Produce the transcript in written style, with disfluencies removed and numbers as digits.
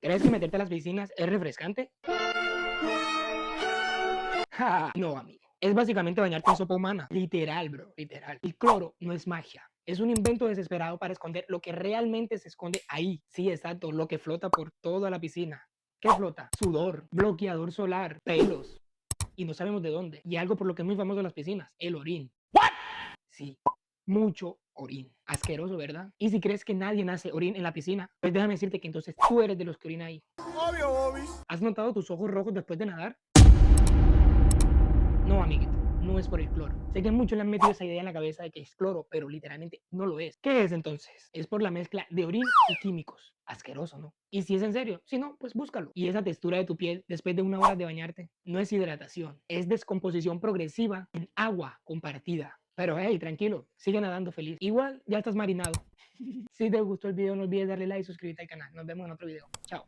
¿Crees que meterte a las piscinas es refrescante? Ja, no, amigo. Es básicamente bañarte en sopa humana. Literal, bro, literal. El cloro no es magia. Es un invento desesperado para esconder lo que realmente se esconde ahí. Sí, exacto, lo que flota por toda la piscina. ¿Qué flota? Sudor, bloqueador solar, pelos. Y no sabemos de dónde. Y algo por lo que es muy famoso las piscinas, el orín. Sí, mucho orín. Asqueroso, ¿verdad? Y si crees que nadie nace orín en la piscina, pues déjame decirte que entonces tú eres de los que orina ahí. Obvio, Bobby. ¿Has notado tus ojos rojos después de nadar? No, amiguito, no es por el cloro. Sé que muchos le han metido esa idea en la cabeza de que es cloro, pero literalmente no lo es. ¿Qué es entonces? Es por la mezcla de orín y químicos. Asqueroso, ¿no? Y si es en serio, si no, pues búscalo. Y esa textura de tu piel después de 1 hora de bañarte no es hidratación, es descomposición progresiva en agua compartida. Pero hey, tranquilo, sigue nadando feliz. Igual ya estás marinado. Si te gustó el video, no olvides darle like y suscribirte al canal. Nos vemos en otro video. Chao.